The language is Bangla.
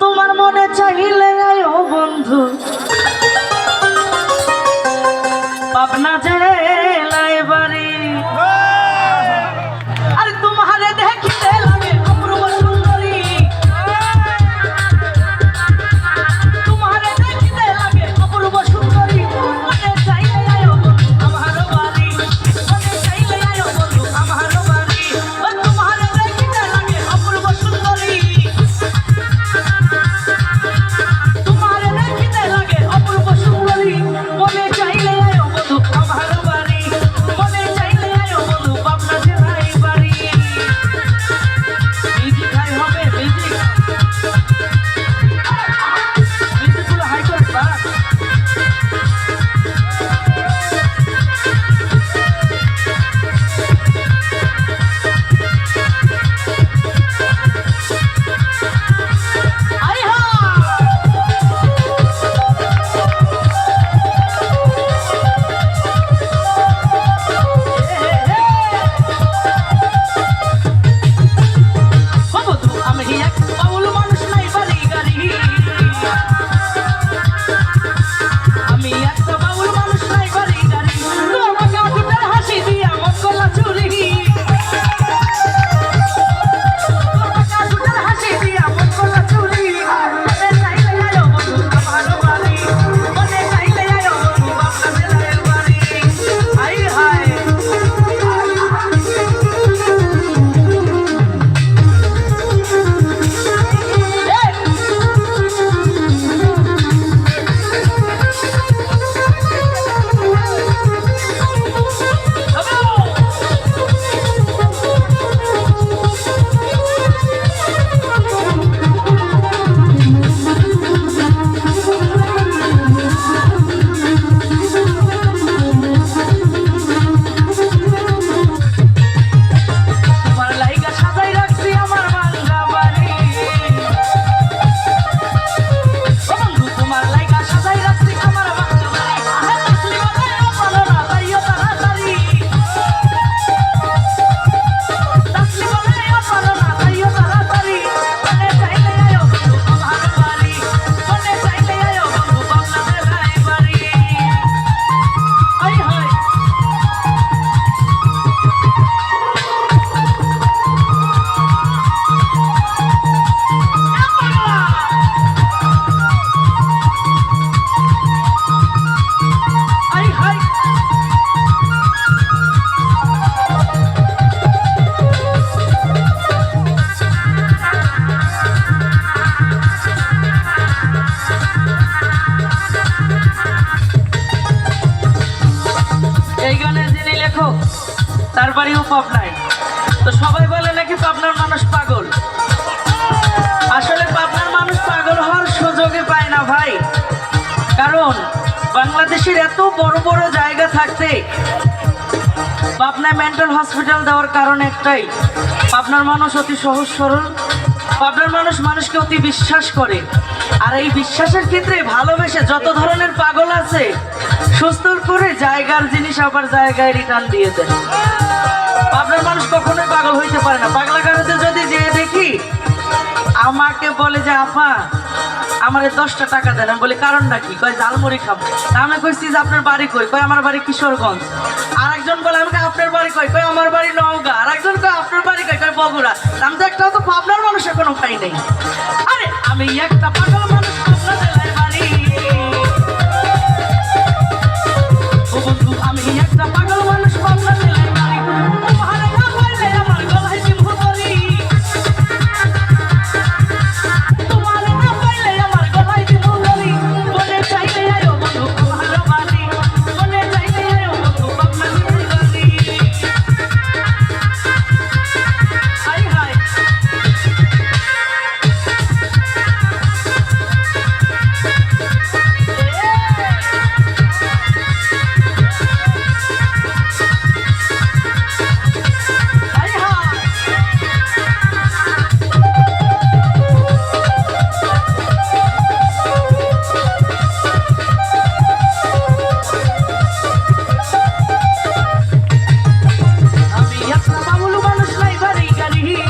তোমার মনে চাইলে আয়ো বন্ধু পাবনা জেলায় বাড়ি আরে তোমারে দেখিতে লাগে অপূর্ব সুন্দরী তোমারে দেখিতে লাগে অপূর্ব সুন্দরী মনে চাইলে আয়ো বন্ধু আমার বাড়ি মনে চাইলে আয়ো বন্ধু আমার বাড়ি ও তোমারে দেখিতে লাগে অপূর্ব সুন্দরী তোমারে দেখিতে লাগে অপূর্ব সুন্দরী মনে চাইলে আয়ো বন্ধু আমার বাড়ি মনে চাইলে আয়ো বন্ধু পাবনা জেলায় বাড়ি মিউজিক হাই হবে মিউজিকগুলো হাই করে বাস আই হা বন্ধু আমি এক বাউল মানুষ নাই বাড়ি গাড়ি আমি একটা বাউল মানুষ নাই বাড়ি গাড়ি তোমার কাকুটার হাসি দিয়া মন গলা চুরি তোমার কাকুটার হাসি দিয়া মন গলা চুরি মনে চাইলে আয়ো বন্ধু আমার বাড়ি মনে চাইলে আয়ো বন্ধু পাবনা জেলায় বাড়ি আই হায় তোমার লাইগা সাজাই রাখছি আমার বাংলা বাড়ি ও বন্ধু তোমার লাইগা সাজাই রাখছি আমার বাংলা বাড়ি তাসলি বাজায় পালো না তাইও তাড়াতাড়ি তাসলি বাজায় পালো না তাইও তাড়াতাড়ি মনে চাইলে আয়ো বন্ধু আমার বাড়ি মনে চাইলে আয়ো বন্ধু পাবনা জেলায় বাড়ি আই হায় আই হায় এই গানের যিনি লেখক তার বাড়িও পাবনায় তো সবাই বলে নাকি পাবনার মানুষ পাগল আসলে পাবনার মানুষ পাগল হওয়ার সুযোগই পায় না ভাই কারণ বাংলাদেশের এত বড় বড় জায়গা থাকতে পাবনায় মেন্টাল হসপিটাল দেওয়ার কারণ একটাই পাবনার মানুষ অতি সহজ সরল পাবনার মানুষ মানুষকে অতি বিশ্বাস করে আর এই বিশ্বাসের ক্ষেত্রে ভালোবেসে যত ধরনের পাগল আছে সুস্থ করে জায়গার জিনিস আবার জায়গায় রিটার্ন দিয়ে দেয় পাবনার মানুষ কখনোই পাগল হইতে পারে না পাগলা গারদে যদি যেয়ে দেখি আমাকে বলে যে আপা আমারে 10টা টাকা দেন আমি বলি কারণটা কি কয় ঝালমুড়ি খাবো আমি কইছি যে আপনার বাড়ি কই কয় আমার বাড়ি কিশোরগঞ্জ আরেকজন বলে আমাকে আপনার বাড়ি কই কয় আমার বাড়ি নওগাঁ আরেকজন কয় আপনার বাড়ি কই কয় বগুড়া আমি তো একটাও তো পাবনার মানুষ এখনো পাই নাই আরে আমি একটা পাগল মানুষ পাবনা জেলায় বাড়ি ও বন্ধু আমি একটা পাগল মানুষ পাবনা জেলায় বাড়ি তোমারে না পাইলে আমার গলায় চিমু ধরি তোমারে না পাইলে আমার গলায় চিমু ধরি মনে চাইলে আয়ো বন্ধু আমার বাড়ি মনে চাইলে আয়ো বন্ধু পাবনা জেলায় বাড়ি হাই হাই জানি